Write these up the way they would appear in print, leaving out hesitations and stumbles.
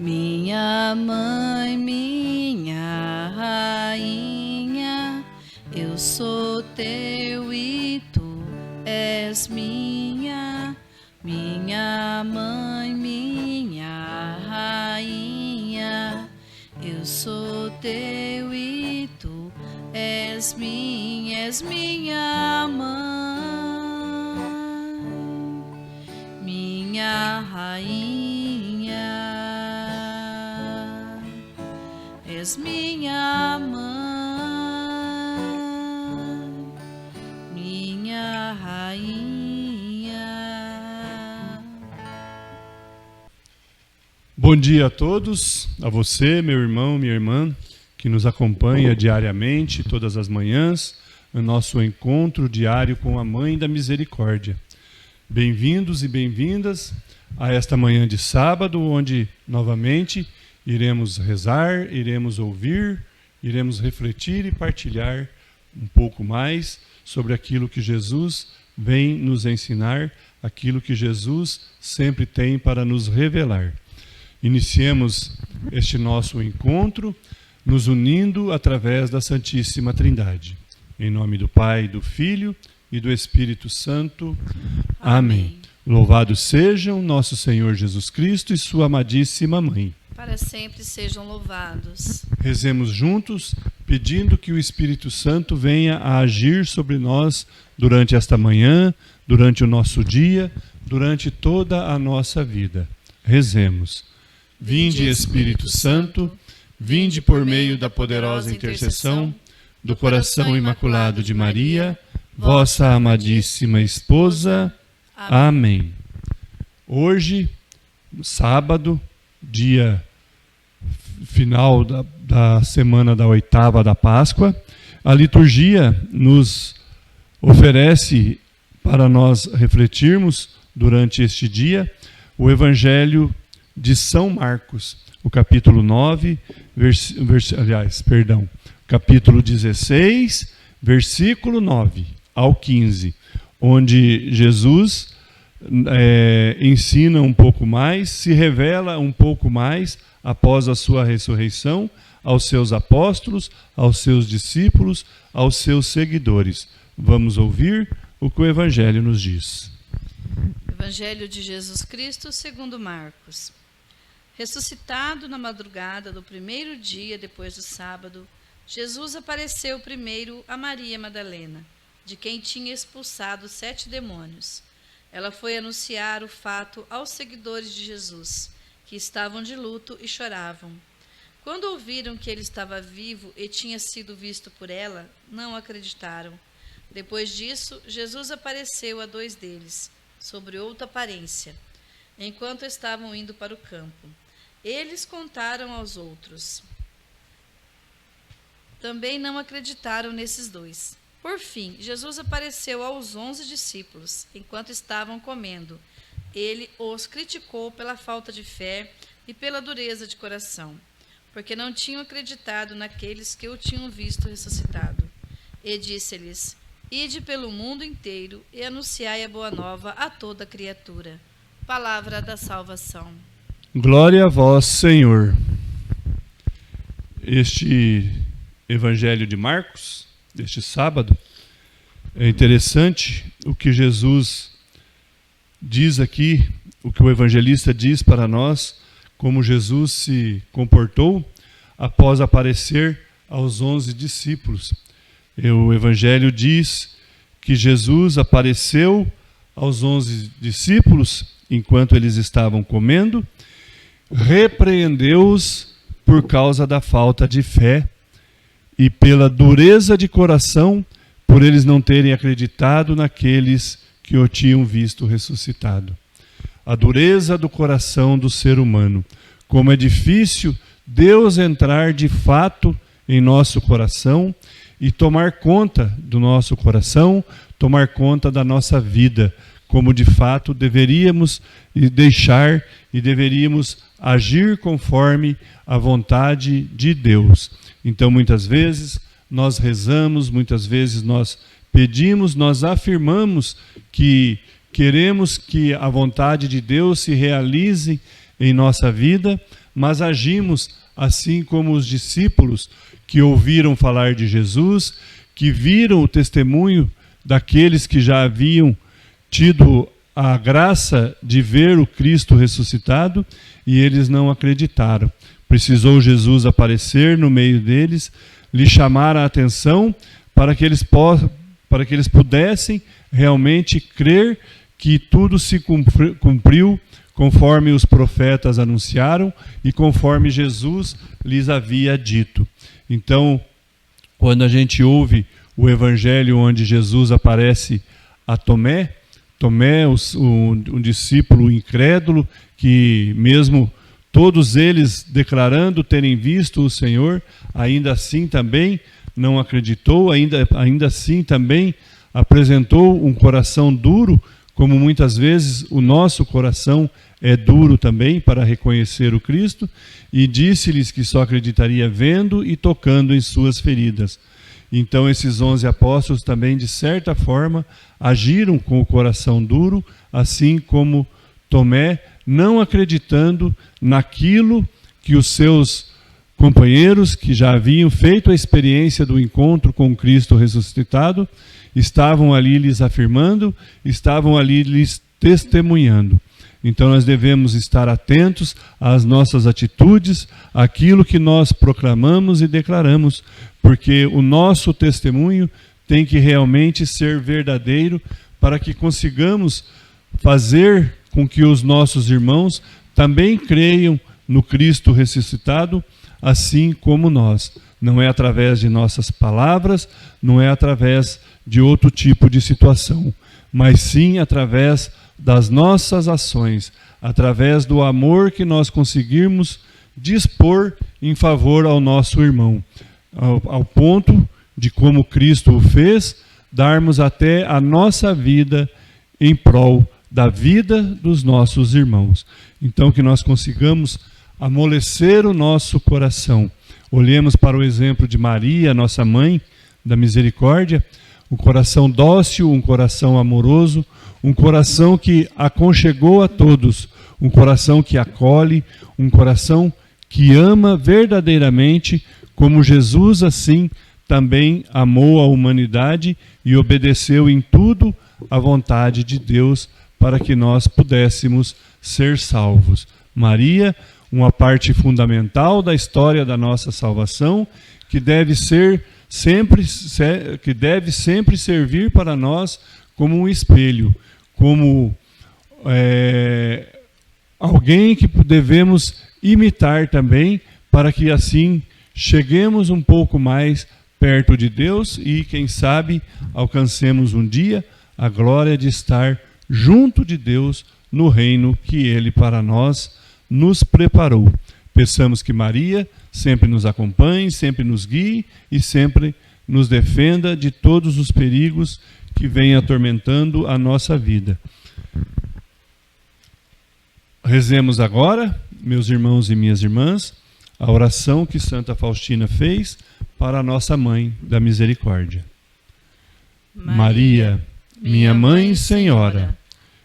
Minha mãe, minha rainha, eu sou teu e tu és minha. Minha mãe, minha rainha, eu sou teu e tu és minha mãe, minha rainha, és minha mãe, minha rainha. Bom dia a todos, a você, meu irmão, minha irmã, que nos acompanha diariamente, todas as manhãs, no nosso encontro diário com a Mãe da Misericórdia. Bem-vindos e bem-vindas a esta manhã de sábado, onde novamente iremos rezar, iremos ouvir, iremos refletir e partilhar um pouco mais sobre aquilo que Jesus vem nos ensinar, aquilo que Jesus sempre tem para nos revelar. Iniciemos este nosso encontro nos unindo através da Santíssima Trindade. Em nome do Pai, do Filho e do Espírito Santo. Amém. Louvado sejam nosso Senhor Jesus Cristo e sua amadíssima Mãe. Para sempre sejam louvados. Rezemos juntos, pedindo que o Espírito Santo venha a agir sobre nós durante esta manhã, durante o nosso dia, durante toda a nossa vida. Rezemos. Vinde, Espírito Santo, vinde por meio da poderosa intercessão do coração imaculado de Maria, vossa amadíssima esposa. Amém. Hoje, sábado, dia final da semana da oitava da Páscoa, a liturgia nos oferece para nós refletirmos durante este dia o Evangelho de São Marcos, o capítulo 9, capítulo 16, versículo 9 ao 15, onde Jesus ensina um pouco mais, se revela um pouco mais após a sua ressurreição aos seus apóstolos, aos seus discípulos, aos seus seguidores. Vamos ouvir o que o Evangelho nos diz. Evangelho de Jesus Cristo segundo Marcos. Ressuscitado na madrugada do primeiro dia depois do sábado, Jesus apareceu primeiro a Maria Madalena, de quem tinha expulsado 7 demônios. Ela foi anunciar o fato aos seguidores de Jesus, que estavam de luto e choravam. Quando ouviram que ele estava vivo e tinha sido visto por ela, não acreditaram. Depois disso, Jesus apareceu a 2 deles, sobre outra aparência, enquanto estavam indo para o campo. Eles contaram aos outros. Também não acreditaram nesses 2. Por fim, Jesus apareceu aos 11 discípulos, enquanto estavam comendo. Ele os criticou pela falta de fé e pela dureza de coração, porque não tinham acreditado naqueles que o tinham visto ressuscitado. E disse-lhes: Ide pelo mundo inteiro e anunciai a boa nova a toda criatura. Palavra da salvação. Glória a vós, Senhor. Este Evangelho de Marcos, deste sábado, é interessante o que Jesus diz aqui, o que o evangelista diz para nós, como Jesus se comportou após aparecer aos 11 discípulos. O Evangelho diz que Jesus apareceu aos 11 discípulos enquanto eles estavam comendo, repreendeu-os por causa da falta de fé e pela dureza de coração, por eles não terem acreditado naqueles que o tinham visto ressuscitado. A dureza do coração do ser humano. Como é difícil Deus entrar de fato em nosso coração e tomar conta do nosso coração, tomar conta da nossa vida, como de fato deveríamos deixar e deveríamos agir conforme a vontade de Deus. Então, muitas vezes, nós rezamos, muitas vezes nós pedimos, nós afirmamos que queremos que a vontade de Deus se realize em nossa vida, mas agimos assim como os discípulos que ouviram falar de Jesus, que viram o testemunho daqueles que já haviam tido a graça de ver o Cristo ressuscitado e eles não acreditaram. Precisou Jesus aparecer no meio deles, lhe chamar a atenção para que eles pudessem realmente crer que tudo se cumpriu conforme os profetas anunciaram e conforme Jesus lhes havia dito. Então, quando a gente ouve o evangelho onde Jesus aparece a Tomé, um discípulo incrédulo, que mesmo todos eles declarando terem visto o Senhor, ainda assim também não acreditou, ainda assim também apresentou um coração duro, como muitas vezes o nosso coração é duro também para reconhecer o Cristo, e disse-lhes que só acreditaria vendo e tocando em suas feridas. Então esses 11 apóstolos também, de certa forma, agiram com o coração duro, assim como Tomé, não acreditando naquilo que os seus companheiros, que já haviam feito a experiência do encontro com Cristo ressuscitado, estavam ali lhes afirmando, estavam ali lhes testemunhando. Então nós devemos estar atentos às nossas atitudes, àquilo que nós proclamamos e declaramos, porque o nosso testemunho tem que realmente ser verdadeiro para que consigamos fazer com que os nossos irmãos também creiam no Cristo ressuscitado, assim como nós. Não é através de nossas palavras, não é através de outro tipo de situação, mas sim através das nossas ações, através do amor que nós conseguirmos dispor em favor ao nosso irmão, ao ponto de, como Cristo o fez, darmos até a nossa vida em prol da vida dos nossos irmãos. Então que nós consigamos amolecer o nosso coração. Olhemos para o exemplo de Maria, nossa mãe da misericórdia, um coração dócil, um coração amoroso, um coração que aconchegou a todos, um coração que acolhe, um coração que ama verdadeiramente, como Jesus assim também amou a humanidade e obedeceu em tudo à vontade de Deus para que nós pudéssemos ser salvos. Maria, uma parte fundamental da história da nossa salvação, que deve sempre servir para nós como um espelho, como alguém que devemos imitar também, para que assim cheguemos um pouco mais perto de Deus e, quem sabe, alcancemos um dia a glória de estar junto de Deus no reino que Ele para nós nos preparou. Peçamos que Maria sempre nos acompanhe, sempre nos guie e sempre nos defenda de todos os perigos que vêm atormentando a nossa vida. Rezemos agora, meus irmãos e minhas irmãs, a oração que Santa Faustina fez para a nossa Mãe da Misericórdia. Maria, minha Mãe e Senhora,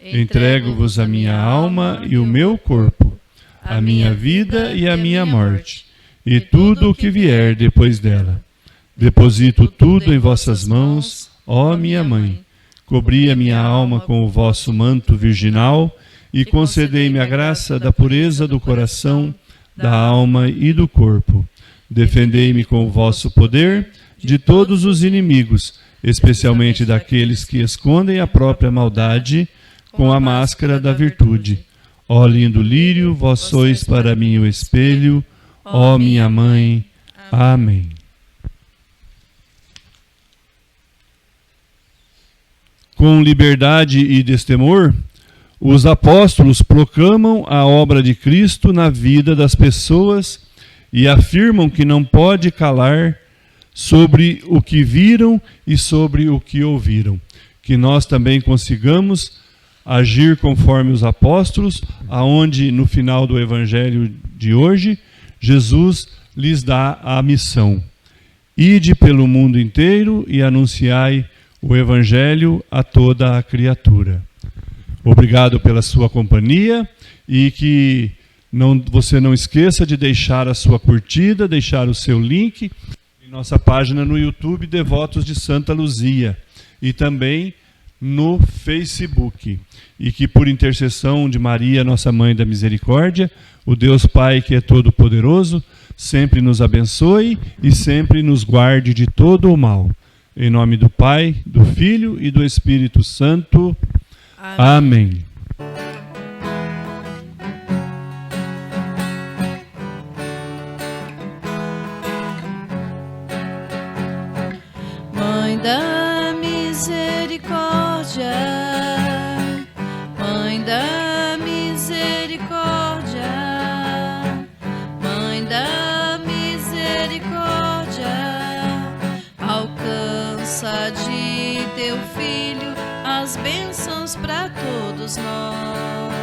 entrego-vos a minha alma e o meu corpo, a minha vida e a minha morte, e tudo o que vier depois dela. Deposito tudo em vossas mãos, ó minha Mãe. Cobri a minha alma com o vosso manto virginal e concedei-me a graça da pureza do coração, da alma e do corpo. Defendei-me com o vosso poder de todos os inimigos, especialmente daqueles que escondem a própria maldade com a máscara da virtude. Ó lindo lírio, vós sois para mim o espelho, ó minha Mãe. Amém. Com liberdade e destemor, os apóstolos proclamam a obra de Cristo na vida das pessoas e afirmam que não pode calar sobre o que viram e sobre o que ouviram. Que nós também consigamos agir conforme os apóstolos, aonde no final do evangelho de hoje, Jesus lhes dá a missão: ide pelo mundo inteiro e anunciai o evangelho a toda a criatura. Obrigado pela sua companhia e que Você não esqueça de deixar a sua curtida, deixar o seu link em nossa página no YouTube, Devotos de Santa Luzia, e também no Facebook. E que por intercessão de Maria, nossa Mãe da Misericórdia, o Deus Pai que é todo-poderoso, sempre nos abençoe e sempre nos guarde de todo o mal. Em nome do Pai, do Filho e do Espírito Santo. Amém. Mãe da Misericórdia, Mãe da Misericórdia, Mãe da Misericórdia, alcança de teu Filho as bênçãos para todos nós.